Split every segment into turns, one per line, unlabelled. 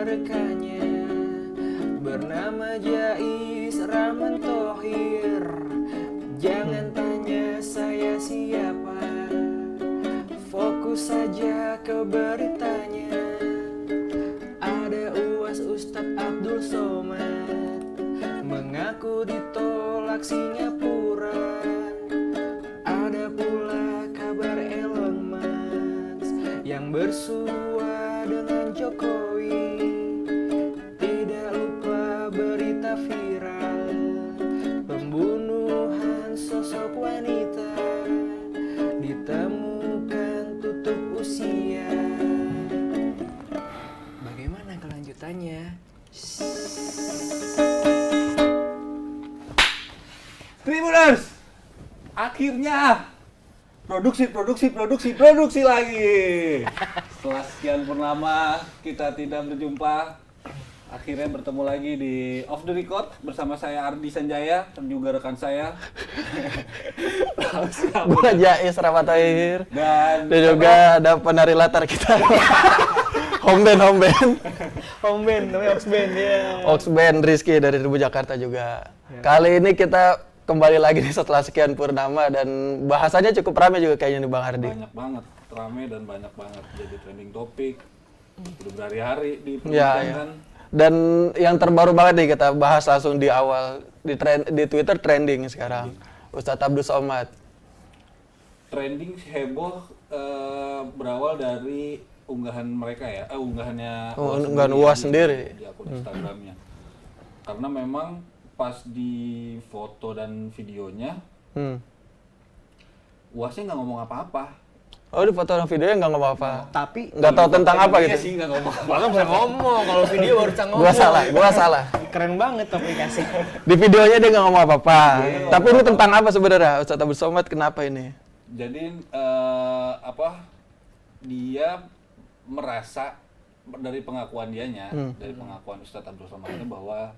rekannya bernama Jais Rahman Thohir. Jangan tanya saya siapa, fokus saja ke beritanya. Ada UAS Ustadz Abdul Somad mengaku ditolak Singapura. Ada pula kabar Elon Musk yang bersua dengan Jokowi. Tidak lupa berita viral pembunuhan sosok wanita ditemukan tutup usia. Bagaimana kelanjutannya?
Tribuners, akhirnya produksi lagi. Setelah sekian purnama kita tidak berjumpa, akhirnya bertemu lagi di Off the Record bersama saya Ardi Sanjaya dan juga rekan saya
Gua Jais Rahman Thohir
dan
juga ada penari latar kita. Home band
Namanya Oxband ya.
Oxband Rizky dari Ribu Jakarta juga. Kali ini kita kembali lagi nih setelah sekian purnama dan bahasanya cukup ramai juga kayaknya nih Bang Ardi.
banyak banget rame dan banyak banget jadi trending topik udah berhari-hari
Ya,
diperbincangkan.
Dan yang terbaru banget nih kita bahas langsung di awal di Twitter trending sekarang. Ustadz Abdul Somad.
Trending heboh berawal dari unggahan mereka ya, unggahannya
Unggahan UAS sendiri.
di akun Instagramnya. Karena memang pas di foto dan videonya UASnya nggak ngomong apa-apa.
Oh, di foto dan videonya nggak ngomong apa.
Tapi
Nggak tahu tentang apa
Iya
gitu.
sih nggak ngomong apa.
bahkan bisa ngomong, kalau video baru bisa ngomong.
Gua salah.
Keren banget aplikasi.
Di videonya dia nggak ngomong apa-apa. Tapi ini tentang apa sebenarnya Ustadz Abdul Somad, kenapa ini?
Jadi dia merasa dari pengakuan dianya, dari pengakuan Ustadz Abdul Somad ini bahwa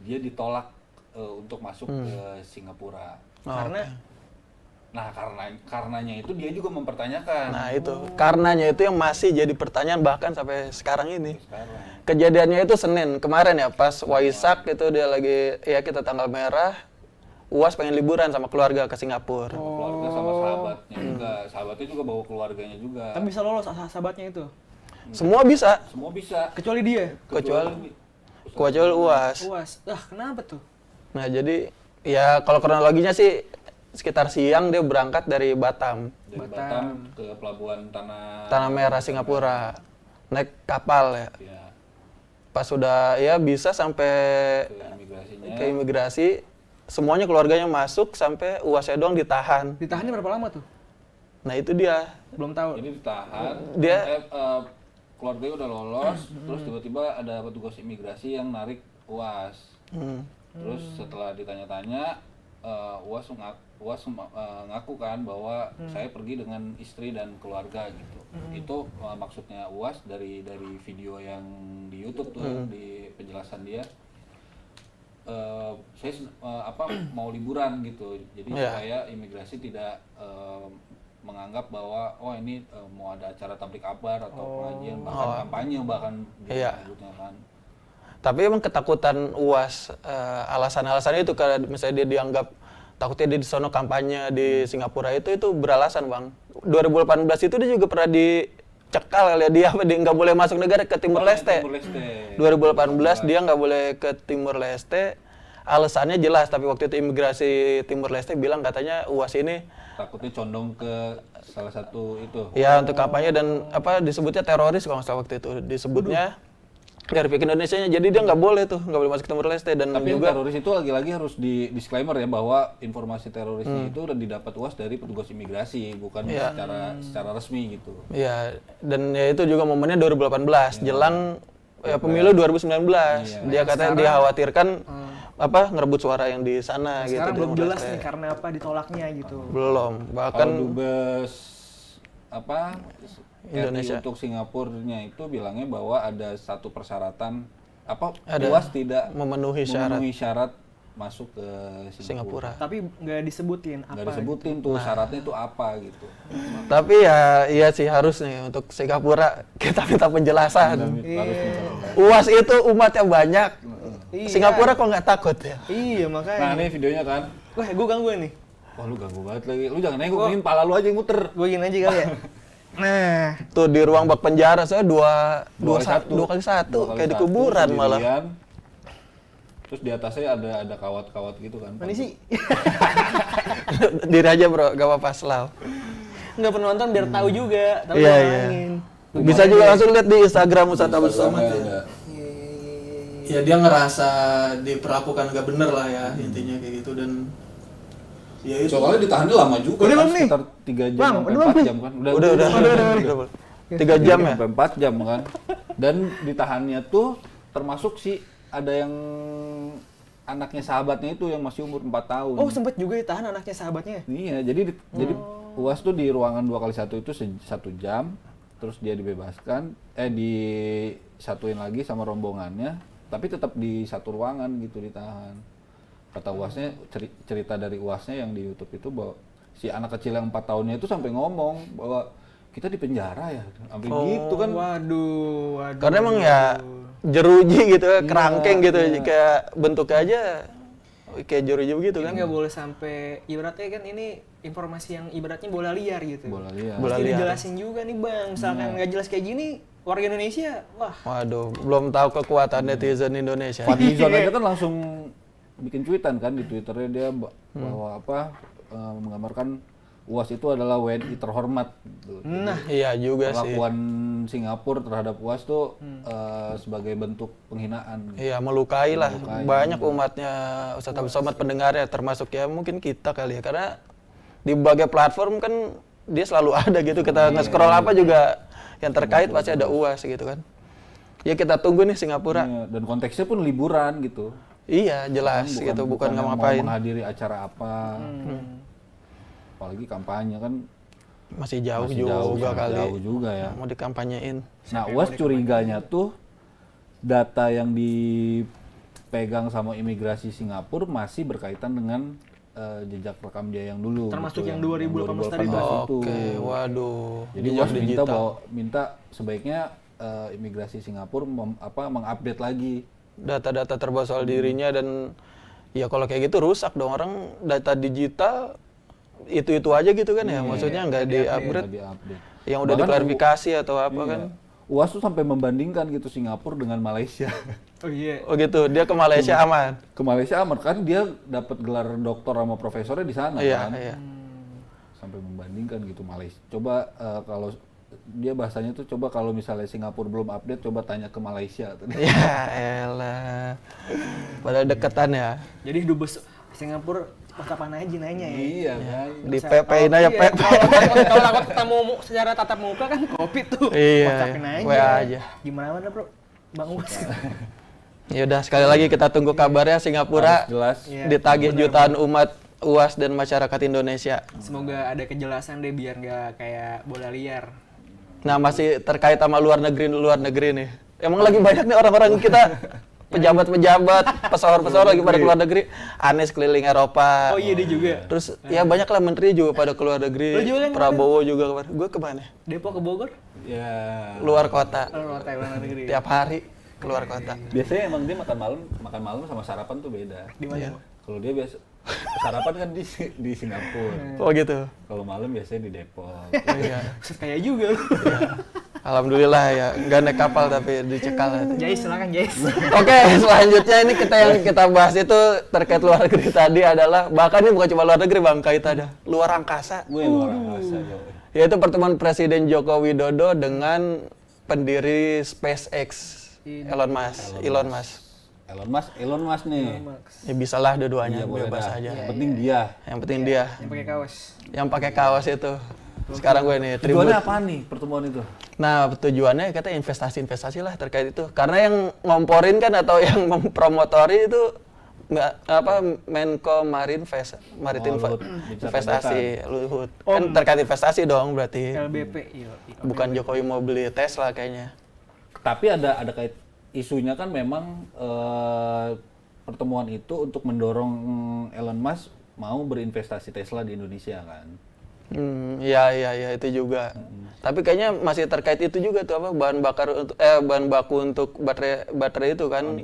dia ditolak untuk masuk ke Singapura. Karenanya itu dia juga mempertanyakan.
Nah itu, karenanya itu yang masih jadi pertanyaan bahkan sampai sekarang ini.
Sekarang.
Kejadiannya itu Senin kemarin ya, pas Waisak itu dia lagi, ya kita tanggal merah, UAS pengen liburan sama keluarga ke Singapura.
Keluarga sama sahabatnya juga, sahabatnya juga bawa keluarganya juga.
Tapi bisa lolos sahabatnya itu.
Semua bisa,
Semua bisa.
Kecuali dia.
kecuali UAS.
UAS. Kenapa tuh?
Nah jadi, ya kalau kronologinya sih sekitar siang dia berangkat dari Batam,
Dari Batam ke pelabuhan
Tanah Merah Singapura, naik kapal ya.
Ya,
Pas sudah ya bisa sampai
ke imigrasinya.
ke imigrasi, semuanya keluarganya masuk sampai UASnya doang ditahan.
Ditahannya berapa lama tuh?
Nah itu dia.
Belum tahu.
Jadi ditahan.
Dia-
Keluarganya udah lolos, terus tiba-tiba ada petugas imigrasi yang narik UAS. Terus setelah ditanya-tanya, UAS ngaku kan bahwa saya pergi dengan istri dan keluarga gitu. Itu maksudnya UAS dari video yang di YouTube tuh di penjelasan dia. Saya mau liburan gitu. Jadi supaya imigrasi tidak menganggap bahwa ini mau ada acara tablik akbar atau pengajian bahkan kampanye bahkan disebutnya kan.
Tapi emang ketakutan UAS, alasan-alasannya itu kalau misalnya dia dianggap takutnya dia di sono kampanye di Singapura itu beralasan Bang. 2018 itu dia juga pernah dicekal ya, dia nggak boleh masuk negara ke Timur Leste. 2018 dia nggak boleh ke Timur Leste. Alasannya jelas, tapi waktu itu imigrasi Timur Leste bilang katanya UAS ini
Takutnya condong ke salah satu itu.
ya untuk kampanye dan disebutnya teroris kalau nggak salah waktu itu disebutnya dari pihak Indonesianya, jadi dia nggak boleh masuk ke Timur Leste. Dan
Tapi
juga
teroris itu lagi-lagi harus di disclaimer ya bahwa informasi terorisnya itu udah didapat UAS dari petugas imigrasi, bukan secara resmi gitu.
ya, dan ya itu juga momennya 2018 jelang pemilu 2019. Dia katanya dikhawatirkan ngerebut suara yang di sana gitu.
Sekarang
di
belum
Timur
jelas
Leste.
nih karena apa ditolaknya gitu.
Belum, bahkan
Kalau dubes
Indonesia.
RI untuk Singapurnya itu bilangnya bahwa ada satu persyaratan
Ada
UAS tidak
memenuhi
memenuhi syarat masuk ke
Singapura.
Tapi nggak disebutin apa.
Nggak disebutin tuh syaratnya itu apa gitu.
Tapi ya iya sih harus nih untuk Singapura kita minta penjelasan.
Harus
UAS itu umatnya banyak.
Iya.
Singapura kok nggak takut ya?
Iya
Nah,
makanya.
ini videonya kan.
Wah, gue ganggu nih.
Wah, lu ganggu banget lagi. Lu jangan nengok, ini pala lu aja yang muter.
Gue gini aja kali ya. Nah,
Tuh di ruang bak penjara saya dua kali
Dua
satu
kali
kayak di
satu,
kuburan malah.
sendirian. Terus di atasnya ada kawat-kawat gitu kan.
mana sih?
Diri aja bro, gak apa-apa selalu.
Nggak penonton biar tahu juga. Tahu
Iya,
yang
iya.
main.
Bisa juga langsung lihat di Instagram Ustadz Abdul Somad ya.
Ada.
Ya dia ngerasa diperlakukan gak bener lah ya intinya kayak gitu dan ya itu.
Soalnya ditahannya lama juga.
Udah,
kan,
Bang, nih.
sekitar 3 jam
Bang,
sampai
udah,
4
Bang.
jam kan.
Udah. 3 jam ya?
Sampai 4 jam kan. Dan ditahannya tuh termasuk si ada yang anaknya sahabatnya itu yang masih umur 4 tahun.
Oh, sempet juga ditahan anaknya sahabatnya.
Iya, jadi UAS tuh di ruangan 2x1 itu 1 jam, terus dia dibebaskan, disatuin lagi sama rombongannya, tapi tetap di satu ruangan gitu ditahan. Kata UASnya, cerita dari UASnya yang di YouTube itu bahwa si anak kecil yang 4 tahunnya itu sampai ngomong bahwa kita di penjara ya, sampai gitu kan.
Waduh.
Karena emang ya jeruji gitu, kerangkeng gitu, kayak bentuknya aja kayak jeruji begitu kan.
Nggak boleh sampai ibaratnya kan ini informasi yang ibaratnya bola liar gitu.
Bola liar.
Bola
Mesti
liar.
dijelasin juga nih bang, misalkan nggak jelas kayak gini, warga Indonesia, wah.
Waduh, belum tahu kekuatan netizen Indonesia.
Fadlizon aja kan langsung bikin cuitan kan di Twitternya dia bahwa menggambarkan UAS itu adalah WNI terhormat. Gitu.
Nah,
Iya juga sih.
Perlakuan Singapura terhadap UAS tuh sebagai bentuk penghinaan. Gitu.
Iya, melukai lah.
Melukai.
Banyak umatnya Ustadz Abdul Somad pendengarnya, termasuk ya mungkin kita kali ya. Karena di berbagai platform kan dia selalu ada gitu. Kita nge-scroll apa juga yang terkait pasti ada UAS gitu kan. Ya kita tunggu nih Singapura.
Iya, dan konteksnya pun liburan gitu.
Iya, jelas gitu, bukan
yang mau
ngapain.
menghadiri acara apa. Apalagi kampanye kan
Masih jauh
masih
juga
sangat
kali.
jauh juga ya.
Mau dikampanyein.
Nah, UAS curiganya tuh data yang dipegang sama imigrasi Singapura masih berkaitan dengan jejak rekam dia yang dulu.
Termasuk
gitu,
yang 2018 tadi.
itu.
Oke, waduh.
Jadi UAS minta sebaiknya imigrasi Singapura mengupdate lagi
Data-data terbaru soal dirinya dan ya kalau kayak gitu rusak dong, orang data digital itu aja gitu kan ya, maksudnya nggak di-upgrade. Yang udah
Bahkan
diklarifikasi atau apa
iya.
kan.
UAS tuh sampai membandingkan gitu Singapura dengan Malaysia.
oh iya.
Oh gitu, dia ke Malaysia aman.
Ke Malaysia aman kan dia dapat gelar doktor sama profesornya di sana
Iya,
kan.
iya.
Sampai membandingkan gitu Malaysia. Coba kalau dia bahasanya tuh coba kalau misalnya Singapura belum update coba tanya ke Malaysia.
Ya elah. Padahal deketan ya.
Jadi dubes Singapura pas kapan aja nanya ya.
Iya kan.
Di PP-in aja
Iya,
PP.
Kalau takut ketemu secara tatap muka kan kopi tuh.
Iya,
WhatsApp-in aja.
WA aja.
Gimana mana bro? Bang Uwas.
Ya udah sekali lagi kita tunggu kabarnya Singapura
Harus jelas.
Iya,
ditagih jutaan umat UAS dan masyarakat Indonesia.
Semoga ada kejelasan deh biar nggak kayak bola liar.
Nah masih terkait sama luar negeri nih. Emang lagi banyak nih orang-orang kita pejabat-pejabat, pesawat-pesawat lagi pada keluar negeri. Anies keliling Eropa.
Oh iya dia juga.
Terus ya banyak lah menteri juga pada keluar
Lu
negeri.
juga kan
Prabowo juga kemarin. Gue kemana?
Depok ke Bogor?
Ya.
Luar kota.
Luar Thailand negeri.
Tiap hari keluar kota.
Biasanya emang dia makan malam sama sarapan tuh beda.
Di mana?
Kalau dia biasa sarapan kan di Singapura.
Oh gitu.
Kalau malam biasanya di Depok.
Iya.
Buset kayak juga.
Alhamdulillah ya, nggak naik kapal tapi dicekal.
Jais silakan Jais.
Oke, selanjutnya ini kita bahas itu terkait luar negeri tadi adalah, bahkan ini bukan cuma luar negeri Bang, kaitannya luar angkasa.
Gue luar angkasa jauh.
Yaitu pertemuan Presiden Joko Widodo dengan pendiri SpaceX, Elon Musk.
Elon Musk nih.
Ya bisalah dua-duanya,
Iya, boleh
bebas
dah.
aja.
Yang penting dia.
Yang penting dia,
Yang pakai kaos.
yang pakai kaos itu. Sekarang gue nih
Tujuannya
tribut.
apa nih pertemuan itu?
Nah, tujuannya kata investasi lah terkait itu. Karena yang ngomporin kan atau yang mempromotori itu nggak Menko Maritim
Luhut.
Investasi Luhut. Kan terkait investasi dong berarti.
LBP. Iya.
Bukan Jokowi mau beli Tesla kayaknya.
Tapi ada kait isunya kan memang pertemuan itu untuk mendorong Elon Musk mau berinvestasi Tesla di Indonesia kan.
Ya itu juga. Tapi kayaknya masih terkait itu juga tuh apa bahan baku untuk baterai itu kan.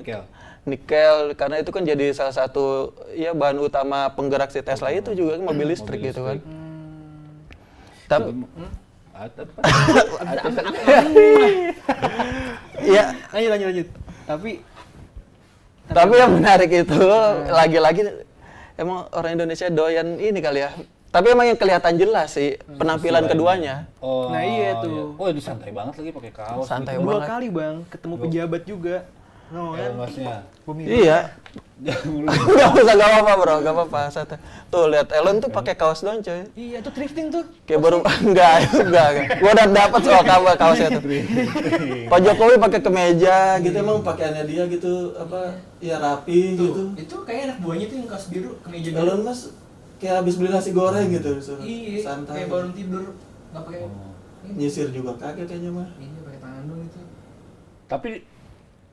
Nikel karena itu kan jadi salah satu ya bahan utama penggerak si Tesla itu juga kan mobil listrik gitu kan. Tapi ya
Lanjut.
tapi yang menarik itu lagi-lagi emang orang Indonesia doyan ini kali ya. Tapi emang yang kelihatan jelas sih penampilan keduanya.
Oh,
Nah, iya tuh.
Oh, ini santai banget lagi pakai kaos.
Santai
Dua
banget.
kali bang, ketemu pejabat juga. No kan?
Elon Musk-nya.
Iya. Gak apa-apa bro, gak apa-apa. Santai. Tuh lihat Elon tuh pakai kaos doang coy.
Iya tuh thrifting tuh.
Kayak baru enggak. Gua udah dapat soal kaosnya tuh. Pak Jokowi pakai kemeja gitu emang pakaiannya dia gitu apa ya rapi gitu.
Itu kayak anak buahnya tuh yang kaos biru kemeja biru.
Elon Musk kayak habis beli nasi goreng gitu.
Iya.
Santai.
Kayak baru tidur. Nggak pakai.
Nyisir juga kagak kayaknya mah.
Ini pakai tangan dong itu.
Tapi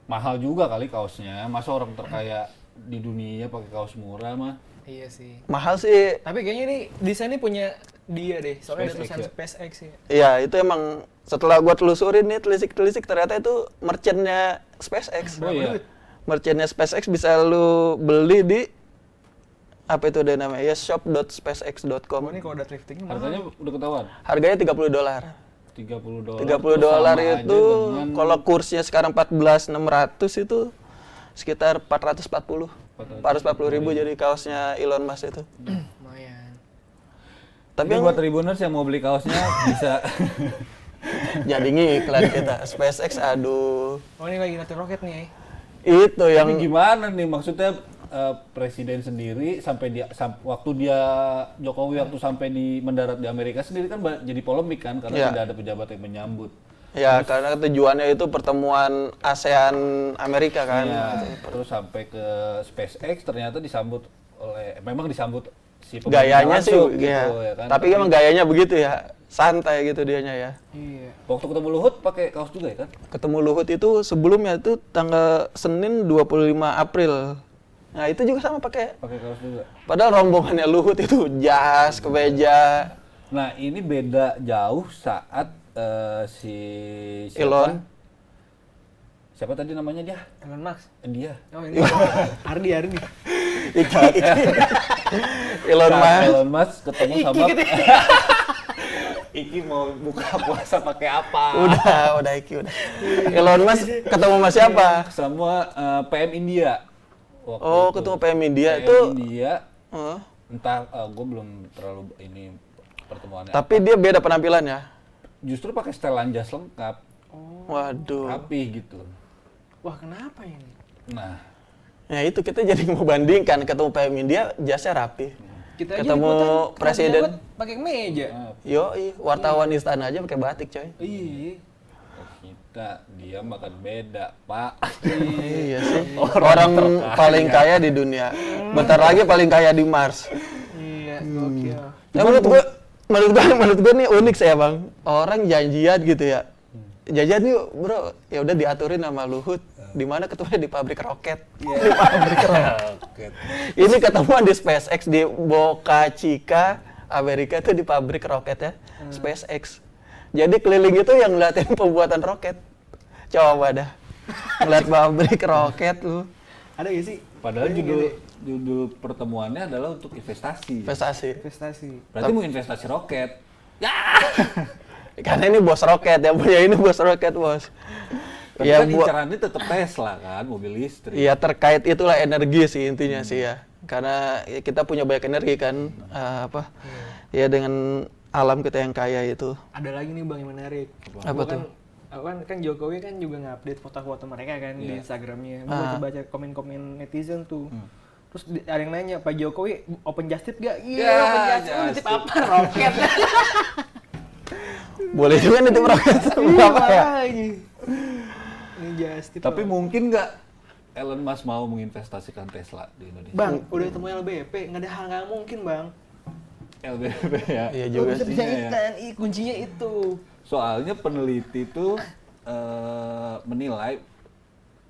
mahal juga kali kaosnya. Masa orang terkaya di dunia pakai kaos murah mah?
Iya sih.
Mahal sih.
Tapi kayaknya ini desainnya punya dia deh. Soalnya ada
SpaceX
tulisan
ya?
SpaceX ya.
Iya, itu emang setelah gua telusurin nih telisik ternyata itu merchant-nya SpaceX.
Oh iya.
Merchant-nya SpaceX bisa lu beli di apa itu ada namanya ya shop.spacex.com.
Oh, ini kalau udah thrifting
Harganya udah ketahuan?
Harganya $30.
$30.
$30 itu kalau kursnya sekarang 14.600 itu sekitar 440 ribu jadi kaosnya Elon Musk itu.
lumayan.
Tapi
Tapi
yang
buat Tribuners yang mau beli kaosnya bisa.
jadi ngiklan kita SpaceX aduh.
Oh ini lagi nanti roket nih.
Itu yang
Tapi gimana nih maksudnya presiden sendiri waktu Jokowi waktu sampai di mendarat di Amerika sendiri kan jadi polemik kan karena
Ya.
tidak ada pejabat yang menyambut.
ya karena tujuannya itu pertemuan ASEAN Amerika kan.
Iya, terus sampai ke SpaceX ternyata memang disambut si
Gayanya sih
langsung
ya.
gitu, ya kan?
Tapi emang gayanya begitu ya. Santai gitu dianya ya.
Iya.
Waktu ketemu Luhut pakai kaos juga ya kan?
Ketemu Luhut itu sebelumnya itu tanggal Senin 25 April. Nah, itu juga sama pakai.
Pakai kaos juga.
Padahal rombongannya Luhut itu jas, kemeja.
Nah, ini beda jauh saat si
Elon.
Siapa tadi namanya dia?
Elon Musk.
Dia.
Oh ini. Ardi.
Elon Musk.
Elon Musk ketemu sama Iki mau buka puasa pakai apa?
Udah Iki udah. Elon Musk ketemu sama siapa?
Sama PM India. Waktu
Oh,
itu.
ketemu PM India
PM
itu.
India.
Oh.
Entah, gue belum terlalu ini pertemuannya.
Tapi dia beda penampilannya.
Justru pakai setelan jas lengkap,
Waduh.
rapi gitu.
Wah kenapa ini?
Nah,
Ya itu kita jadi mau bandingkan ketemu PM India jasnya rapi.
Kita
Ketemu
liputan
presiden.
pejabat pakai meja.
Yoi, wartawan istana aja pakai batik coy.
Iya.
dia makan beda, Pak.
Iya sih. Orang paling kaya di dunia. Bentar lagi paling kaya di Mars.
Iya, gokil.
Ya, menurut gua nih unik saya bang. Orang janjian gitu ya. Janjian yuk bro, ya udah diaturin sama Luhut. Di mana ketemunya di pabrik roket. Di pabrik roket. Ini ketemuan di SpaceX di Boca Chica, Amerika itu di pabrik roket ya, SpaceX. Jadi keliling itu yang ngeliatin pembuatan roket. Coba dah. Ngeliat pabrik roket lu.
Ada gak sih?
Padahal judul pertemuannya adalah untuk investasi.
Investasi.
Berarti mau investasi roket.
Karena ini bos roket ya, punya ini bos roket bos.
Tapi kan incarannya tetap Tesla kan, mobil listrik.
Iya terkait itulah energi sih intinya sih ya. Karena kita punya banyak energi kan, ya dengan alam kita yang kaya itu.
Ada lagi nih bang yang menarik.
Apa tuh?
Kan Jokowi kan juga nge-update foto-foto mereka kan di Instagramnya. Gue baca komen-komen netizen tuh. Terus ada yang nanya, Pak Jokowi open just tip gak? Iya, open just tip. Tip apa? Roket.
Boleh juga nih tim roket. Apa ya?
Ini just tip.
Tapi mungkin nggak Elon Musk mau menginvestasikan Tesla di Indonesia?
Bang, udah ketemu LBP, nggak ada hal nggak mungkin bang.
LBP ya.
Iya
Lo
juga
bisa
sih.
ikan, kuncinya itu.
Soalnya peneliti tuh menilai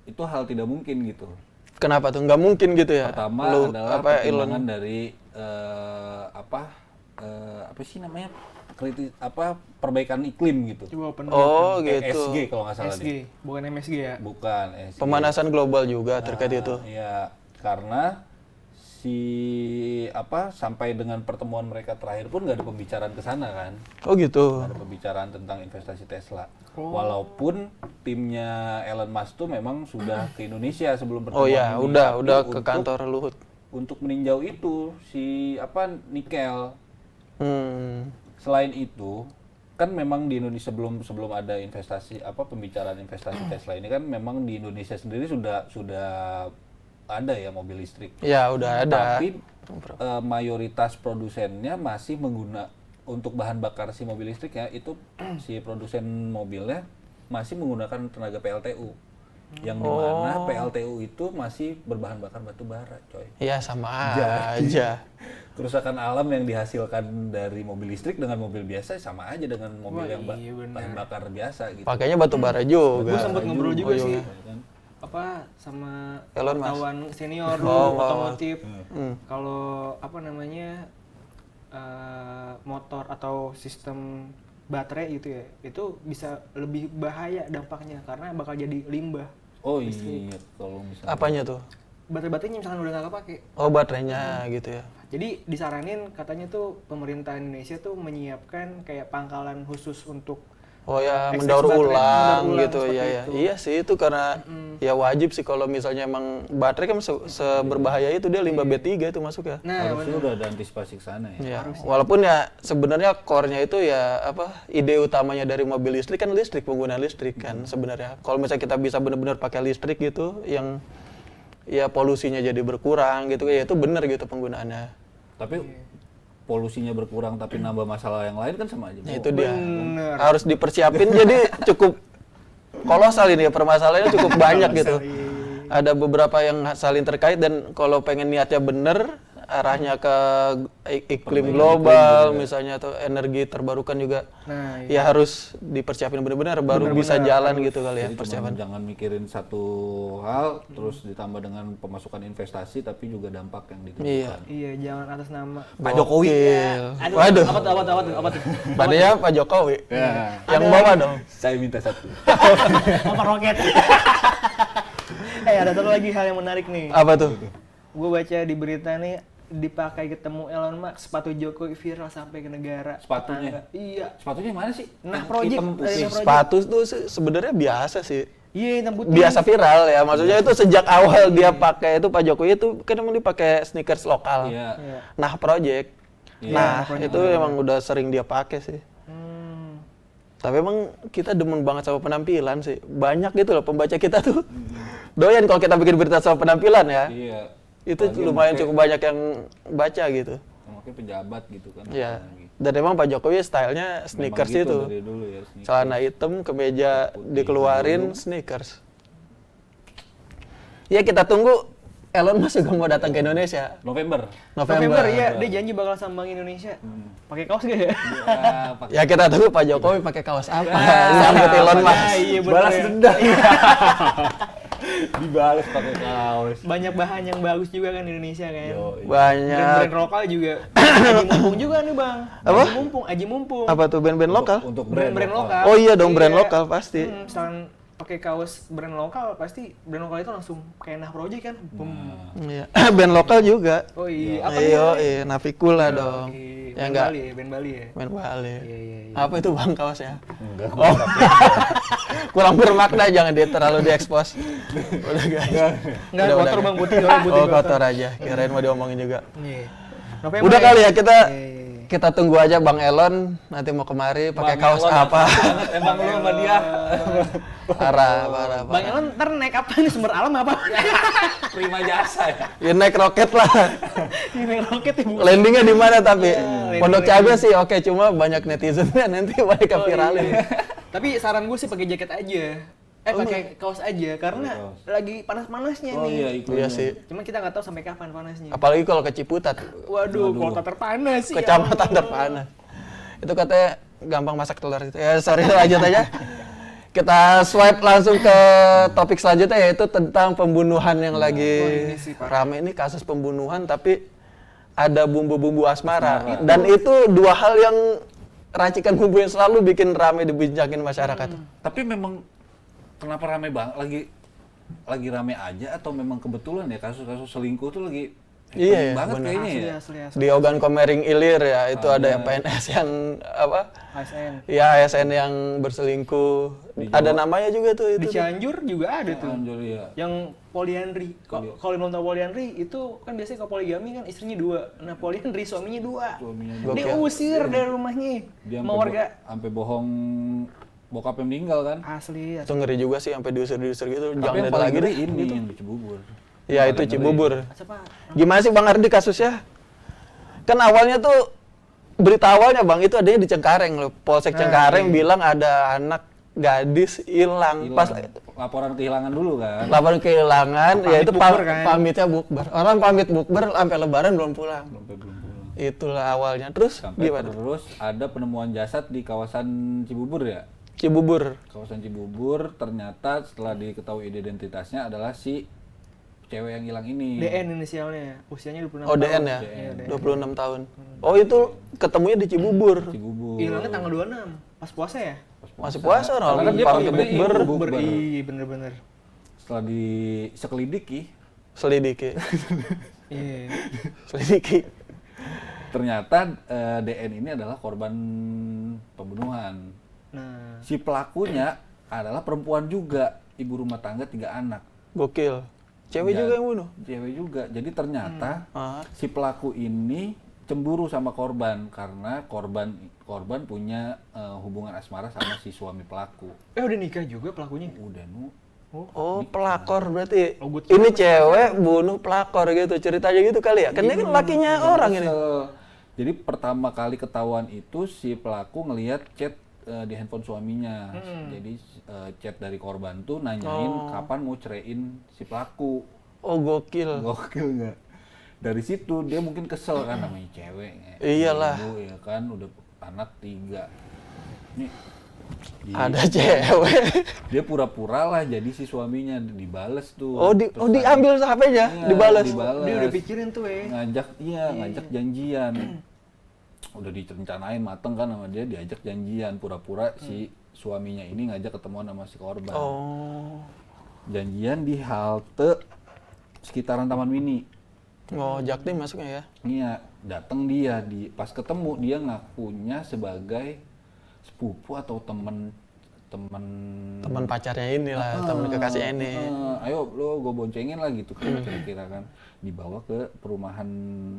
itu hal tidak mungkin gitu.
Kenapa tuh? Nggak mungkin gitu ya?
Pertama adalah pertimbangan dari apa sih namanya, perbaikan iklim gitu.
Coba open
Oh gitu.
ESG kalau nggak salah
SG, bukan MSG ya?
Bukan ESG.
Pemanasan global juga terkait itu.
Iya, karena sampai dengan pertemuan mereka terakhir pun nggak ada pembicaraan ke sana kan.
Oh gitu.
Nggak ada pembicaraan tentang investasi Tesla. Walaupun timnya Elon Musk tuh memang sudah ke Indonesia sebelum pertemuan.
Oh ya,
ini.
udah
Tapi
ke kantor Luhut.
untuk meninjau itu nikel. Selain itu, kan memang di Indonesia sebelum ada pembicaraan investasi Tesla ini kan memang di Indonesia sendiri sudah ada ya mobil listrik.
Ya, udah ada.
Tapi mayoritas produsennya masih untuk bahan bakar si mobil listrik ya, itu si produsen mobilnya masih menggunakan tenaga PLTU. Yang dimana PLTU itu masih berbahan bakar batu bara, coy.
Iya, sama aja.
Kerusakan alam yang dihasilkan dari mobil listrik dengan mobil biasa sama aja dengan mobil yang bahan bakar biasa gitu.
Pakainya batu bara juga.
Gue sempat ngobrol juga sih.
Kan?
Sama
Elon Musk.
wartawan senior dulu otomotif. Kalau motor atau sistem baterai gitu ya, itu bisa lebih bahaya dampaknya karena bakal jadi limbah.
Oh iya, kalau misalnya.
Apanya tuh?
Baterai-baterainya misalkan udah nggak kepake.
Oh, baterainya gitu ya.
Jadi disaranin katanya tuh pemerintah Indonesia tuh menyiapkan kayak pangkalan khusus untuk
Oh ya,
excess
mendaur
baterai,
ulang
mendaur
gitu
seperti
ya ya.
itu.
Iya sih itu karena ya wajib sih kalau misalnya emang baterai kan seberbahaya itu dia limbah B3 itu masuk ya.
Nah,
harusnya udah ada antisipasi ke sana ya.
Iya. Walaupun ya sebenarnya core-nya itu ya ide utamanya dari mobil listrik kan penggunaan listrik kan sebenarnya. Kalau misalnya kita bisa benar-benar pakai listrik gitu yang ya polusinya jadi berkurang gitu ya itu benar gitu penggunaannya.
Tapi polusinya berkurang tapi nambah masalah yang lain kan sama aja.
Nah, itu dia. Harus dipersiapin jadi cukup kolosal ini ya permasalahannya cukup banyak gitu. Ada beberapa yang saling terkait dan kalau pengen niatnya bener arahnya ke iklim global misalnya atau energi terbarukan juga.
Nah,
ya harus dipersiapin benar-benar baru bisa jalan gitu kali ya
Jadi
persiapan.
jangan mikirin satu hal terus ditambah dengan pemasukan investasi tapi juga dampak yang ditimbulkan.
Iya, jangan atas nama
Pak Jokowi.
Gokil.
Aduh,
Waduh.
apa tuh?
Padahal Pak Jokowi.
Ya.
Yang bawa dong.
Saya minta satu.
Apa roket? Ada satu lagi hal yang menarik nih.
Apa tuh?
Gue baca di berita nih dipakai ketemu Elon Musk, sepatu Jokowi viral sampai ke negara
Sepatunya?
tetangga. Iya.
Sepatunya mana sih?
Nah,
Yang
project.
hitam putih.
Project.
Sepatu tuh sebenarnya biasa sih.
Iya, hitam putih.
Biasa viral ya. Maksudnya itu sejak awal dia pakai itu Pak Jokowi itu kan emang dia pakai sneakers lokal.
Iya.
Iya.
Nah, project.
Iya,
Nah,
Project.
itu emang udah sering dia pakai sih. Tapi emang kita demen banget sama penampilan sih. Banyak gitu loh pembaca kita tuh. Doyan kalau kita bikin berita sama penampilan ya.
Iya.
Itu
Apalagi
lumayan
yang
cukup banyak yang baca gitu.
pakai pejabat gitu kan.
Iya.
apalagi.
Dan emang Pak Jokowi stylenya sneakers
Memang gitu
itu.
dari dulu ya, sneakers.
Celana hitam, kemeja
Putih
dikeluarin,
dulu.
sneakers. Ya kita tunggu Elon Musk juga mau datang ke Indonesia.
November.
November ya, dia janji bakal sambang Indonesia. Pakai kaos gak ya?
Ya, pakai
Ya kita tunggu Pak Jokowi pakai kaos apa sambut Elon Musk.
Iya, bener
balas
ya.
dendam. Dibalas pakai kaos.
Banyak bahan yang bagus juga kan di Indonesia kan.
Yo, iya.
Banyak.
Brand-brand lokal juga. Aji mumpung juga nih bang.
Apa?
Aji mumpung.
Apa tuh band-band lokal?
Untuk
Brand-brand lokal.
Oh iya dong brand
Iya.
lokal pasti.
Misalkan pakai kaos brand lokal, pasti brand lokal itu langsung kayak Nah Project kan.
Iya. Band lokal juga.
Oh iya, apa
Ayo,
nih?
Navikula dong.
Oke,
Ya
band
enggak?
Bali ya, band Bali ya.
Band Bali.
Iya, iya, iya.
Apa itu bang kaosnya?
Enggak.
Oh. Kurang bermakna jangan dia terlalu diekspos. Udah guys.
Enggak,
Udah,
kotor
udah.
bang, putih doang, putih
Oh kotor aja. Kirain mau diomongin juga.
Iya. November
Udah kali ya kita
Iya.
kita tunggu aja Bang Elon nanti mau kemari pakai kaos apa.
Emang lu sama dia
Parah.
Bang Elon ntar naik apa nih, sumber alam apa?
prima jasa ya.
Ya naik roket lah.
Naik roket ya bu.
Landingnya di mana tapi?
landing
Pondok
lagi.
Cabe sih oke, cuma banyak netizennya nanti mereka viralin.
Iya. Tapi saran gue sih pakai jaket aja. Pakai kaos aja karena
kaos.
lagi panas-panasnya
Oh
nih.
iya,
Iya sih.
Cuman kita nggak tahu sampai kapan panasnya.
Apalagi kalau ke Ciputat,
Waduh, kota terpanas sih.
kecamatan terpanas. Itu katanya gampang masak telur itu. Ya sorry lanjut aja. Kita swipe langsung ke topik selanjutnya, yaitu tentang pembunuhan yang lagi rame ini, kasus pembunuhan tapi ada bumbu-bumbu asmara. Dan itu dua hal yang racikan bumbu yang selalu bikin rame dibincakin masyarakat.
Tapi memang kenapa rame banget? Lagi rame aja atau memang kebetulan ya kasus-kasus selingkuh tuh lagi
Iya,
banget
bener.
kayaknya ya.
Asli.
Di Ogan Komering Ilir ya, itu ada yang PNS yang apa?
ASN.
Ya, ASN yang berselingkuh. Ada namanya juga tuh
Di
itu.
Cianjur juga ada tuh.
Anjir ya.
Yang polyandry. Kalau belum tahu polyandry itu kan biasanya kalau poligami kan istrinya 2. Nah, polyandry suaminya 2.
Suaminya
Dia usir dari rumahnya
dia
sama warga.
sampai bohong bokapnya meninggal kan.
Asli.
Itu ngeri juga sih sampai diusir-diusir gitu.
Tapi
Jangan
yang
ada
paling
lagi
ngeri
deh.
ini yang di Cibubur.
Ya, itu Cibubur.
Siapa?
Gimana sih Bang Ardi kasusnya? Kan awalnya tuh berita awalnya Bang itu adanya di Cengkareng loh. Polsek Cengkareng bilang ada anak gadis hilang. Pas
Laporan kehilangan dulu kan.
laporan kehilangan, ya itu
bukber kan?
pamitnya bukber. Orang pamit bukber sampai lebaran belum pulang.
Sampai belum pulang.
Itulah awalnya. Terus
Sampai
gimana?
terus ada penemuan jasad di kawasan Cibubur ya.
Cibubur.
Kawasan Cibubur ternyata setelah diketahui identitasnya adalah si cewek yang hilang ini.
DN inisialnya. Usianya 26
Oh,
tahun.
DN ya?
Iya, DN.
26 tahun. Oh, itu ketemunya di Cibubur.
Cibubur.
Hilangnya tanggal 26. Pas puasa ya?
Masih puasa
Karena
orang
kan dia
pamit
pakai
bukber.
bukber.
Iya, bener-bener.
Setelah diselidiki,
Selidiki.
Iya.
Selidiki.
ternyata DN ini adalah korban pembunuhan.
Nah,
Si pelakunya adalah perempuan juga, ibu rumah tangga 3 anak.
Gokil. Cewek juga yang bunuh.
Cewek juga. Jadi ternyata
Ah.
si pelaku ini cemburu sama korban karena korban punya hubungan asmara sama si suami pelaku.
udah nikah juga pelakunya?
Udah
Oh, pelakor berarti.
Oh, gua kira
Ini cewek bunuh pelakor gitu. Ceritanya gitu kali ya. Karena kan lakinya orang ini.
Jadi pertama kali ketahuan itu si pelaku ngelihat chat di handphone suaminya. Jadi chat dari korban tuh nanyain kapan mau ceraiin si pelaku.
Oh, gokil.
Gokil nggak? Dari situ dia mungkin kesel kan namanya cewek.
Iyalah.
Ibu, ya kan udah anak 3. Nih
Ada cewek.
dia pura-pura lah jadi si suaminya dibales tuh.
Oh,
Terus
diambil HP-nya,
Iya,
dibalas.
Dia udah pikirin tuh
ngajak janjian. Udah direncanain mateng kan sama dia, diajak janjian pura-pura si suaminya ini ngajak ketemuan sama si korban.
Oh.
Janjian di halte sekitaran Taman Mini.
Oh, Jaktim masuknya ya.
Iya, datang dia pas ketemu dia ngakunya sebagai sepupu atau teman
Teman pacarnya inilah, teman kekasihnya ini.
Ayo lo gue boncengin lah gitu kan kira-kira kan, dibawa ke perumahan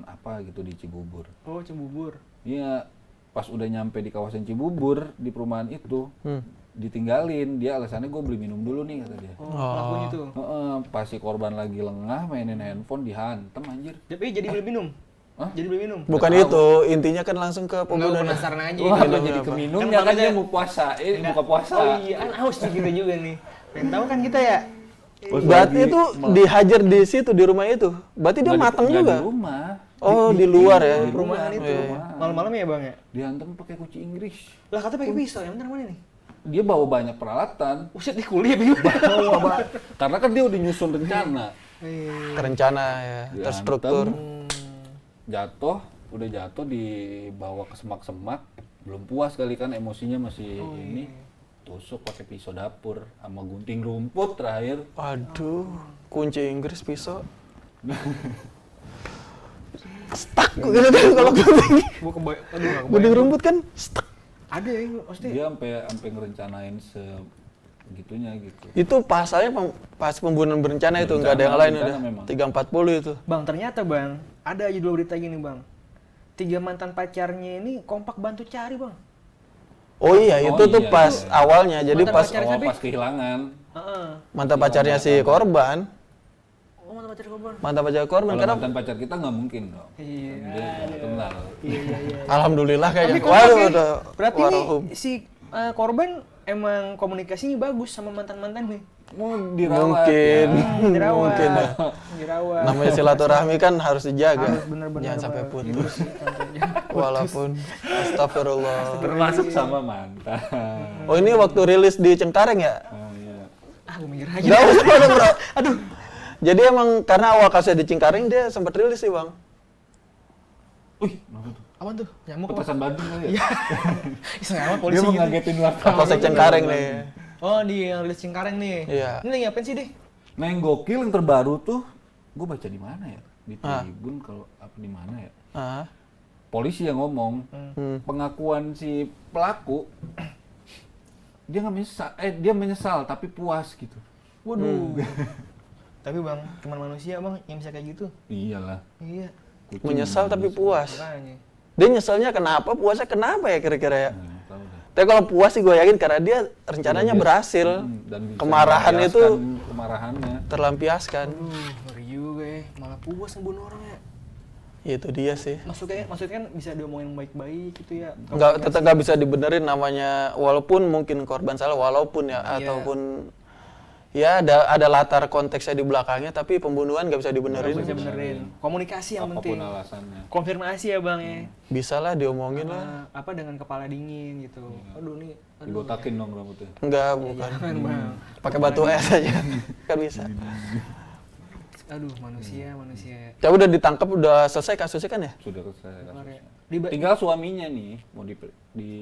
apa gitu di Cibubur.
Oh, Cibubur.
Iya, pas udah nyampe di kawasan Cibubur di perumahan itu ditinggalin, dia alasannya gue beli minum dulu nih kata dia.
Oh, pelakunya tuh.
Pas si korban lagi lengah mainin handphone dihantem anjir.
Tapi jadi beli minum.
Hah?
Jadi beli minum.
Bukan itu, intinya kan langsung ke
Enggak,
pembunuhan.
penasaran aja.
Wah,
gitu.
jadi ke minumnya
Kan
kan dia
makanya-
mau puasa, buka puasa.
Oh iya, kan haus nih kita juga nih. Pengen tahu kan kita ya?
Berarti itu dihajar di situ, di rumah itu. Berarti dia matang juga.
Di rumah.
Oh, di luar ya.
Di
Perumahan itu.
Iya.
Malam-malam ya, Bang ya?
Dihantem pakai kunci Inggris.
Lah katanya pakai pisau, yang benar mana nih?
Dia bawa banyak peralatan.
Uset di kuliah gimana?
Karena kan dia udah nyusun rencana.
Terencana ya, terstruktur.
Udah jatuh dibawa ke semak-semak, belum puas kali kan emosinya masih ini. Tusuk pakai pisau dapur sama gunting rumput terakhir.
Waduh, kunci Inggris pisau. Stuck gitu kan kalau gunting.
Gua aduh enggak kebayang.
Gunting rumput kan stuck.
Ada ya, maksudnya.
Dia sampai ngerencanain segitunya gitu.
Itu pasalnya pas pembunuhan berencana itu, nggak ada yang lain udah.
memang.
340 itu.
Bang, ternyata Bang, ada judul berita gini Bang. 3 mantan pacarnya ini kompak bantu cari Bang.
Oh iya, itu tuh
iya,
pas
iya.
awalnya. Jadi
Mantan
pas
pacar-
Awal
tapi-
pas kehilangan.
Heeh.
mantan pacarnya si korban,
Oh, mantan pacar korban.
mantan pacar korban
Kalau
karena
mantan pacar kita nggak mungkin dong.
Iya.
Dia nggak kenal.
Iya.
alhamdulillah
Tapi
kayaknya.
kompak ya.
udah
Berarti ini
warahum.
si korban emang komunikasinya bagus sama mantan-mantan nih.
Mau dirawat.
Mungkin.
Ya.
Dirawat.
Mungkin ya.
Dirawat.
Namanya silaturahmi kan harus dijaga.
Harus bener-bener
Jangan sampai
Bang.
putus. Walaupun astagfirullah.
Termasuk sama mantan.
Oh ini waktu rilis di Cengkareng ya?
Oh iya.
Gue mikir aja.
Gak usah bro. Aduh. Jadi emang karena awal kasusnya di Cengkareng dia sempat rilis sih bang.
Wih, kenapa tuh?
Apaan tuh? Nyamuk apa?
Petasan Bandung kali ya?
Iseng amat polisi
Dia mau
gitu.
ngagetin wartawan.
Polsek Cengkareng nih.
Oh, di yang rilis Cengkareng nih.
Iya.
Ini lagi ngapain sih, deh?
Nah yang gokil yang terbaru tuh, gue baca di mana ya? Di Tribun kalau apa di mana ya? Polisi yang ngomong, pengakuan si pelaku dia nggak menyesal, dia menyesal tapi puas gitu.
Waduh. Tapi bang, cuman manusia bang yang bisa kayak gitu.
Iyalah.
Iya.
Kucing
Menyesal tapi puas.
Makanya.
Dia nyeselnya kenapa? Puasnya kenapa ya kira-kira ya?
Nggak tahu deh.
Tapi kalau puas sih gue yakin karena dia rencananya berhasil.
Dan bisa
Kemarahan itu
melampiaskan kemarahannya.
terlampiaskan.
Ngeri juga ya. Malah puas ngebunuh orang ya.
Itu dia sih.
Maksudnya kan bisa diomongin baik-baik gitu ya.
Tetap nggak bisa dibenerin namanya, walaupun mungkin korban salah, walaupun ya,
Iya.
ataupun ya ada latar konteksnya di belakangnya, tapi pembunuhan nggak bisa dibenerin.
Nggak bisa benerin. Komunikasi yang penting.
Apapun alasannya.
Konfirmasi ya bang ya.
Bisa lah diomongin lah.
Apa dengan kepala dingin gitu. Aduh nih.
Dibotakin dong rambutnya.
Enggak, bukan.
Jangan bang.
Pakai batu es aja. Kan bisa.
Aduh manusia.
Coba udah ditangkap, udah selesai kasusnya kan ya?
Sudah selesai kasusnya.
Di-
Tinggal suaminya nih mau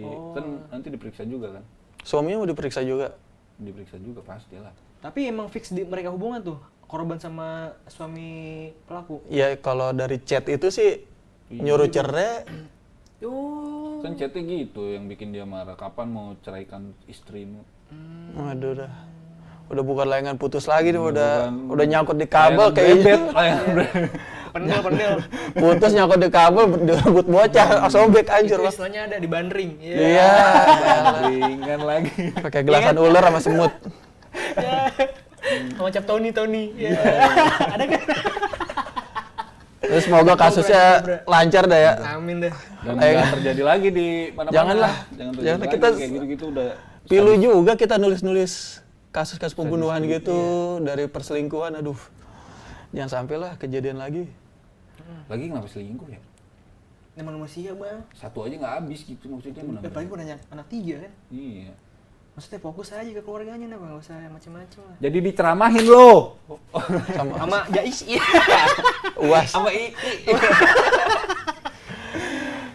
Oh.
kan nanti diperiksa juga kan?
Suaminya mau diperiksa juga.
Diperiksa juga pastilah.
Tapi emang fix mereka hubungan tuh korban sama suami pelaku.
Ya kalau dari chat itu sih nyuruh cerai.
Oh.
Kan chatnya gitu yang bikin dia marah. Kapan mau ceraikan istrimu?
Waduh dah. Udah bukan layangan putus lagi nih,
bukan.
udah nyangkut di kabel kayaknya.
Pendel.
Putus nyangkut di kabel, direbut bocah, sobek anjir
Itu
lah.
istilahnya ada di bandring.
Iya.
Ringan lagi.
Pakai gelasan ular sama semut.
Sama cap Tony. Iya. Ada kan?
Terus semoga kasusnya lancar dah ya.
Amin deh.
Dan nggak terjadi lagi di mana-mana.
Janganlah.
Jangan terjadi
Jangan,
lagi.
kita
Kayak gitu-gitu udah.
Pilu juga kita nulis-nulis kasus-kasus pembunuhan gitu, dari perselingkuhan, aduh. Jangan sampai lah kejadian lagi.
Lagi kenapa selingkuh ya?
Ini manusia bang.
Satu aja nggak habis gitu maksudnya menang.
Apalagi punya anak 3 kan.
Iya.
Maksudnya fokus aja ke keluarganya, nah nggak usah macam-macam lah.
Jadi diceramahin lo.
Sama Jais, iya.
Uas.
Sama I.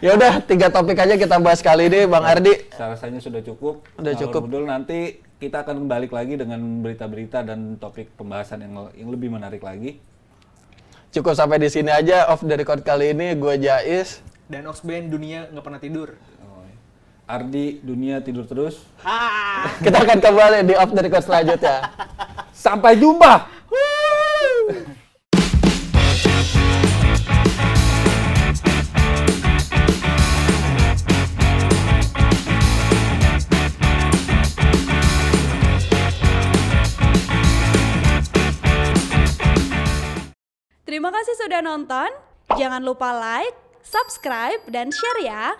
Ya udah, 3 topik aja kita bahas kali ini, Bang Ardi.
Saya rasanya sudah cukup.
Udah cukup.
Betul, nanti kita akan balik lagi dengan berita-berita dan topik pembahasan yang lebih menarik lagi.
Cukup sampai di sini aja off the record kali ini. Gue Jais.
Dan Oxband dunia nggak pernah tidur.
Ardi, dunia tidur terus.
Kita akan kembali di off the record selanjutnya.
Sampai jumpa.
Terima kasih sudah nonton. Jangan lupa like, subscribe, dan share ya.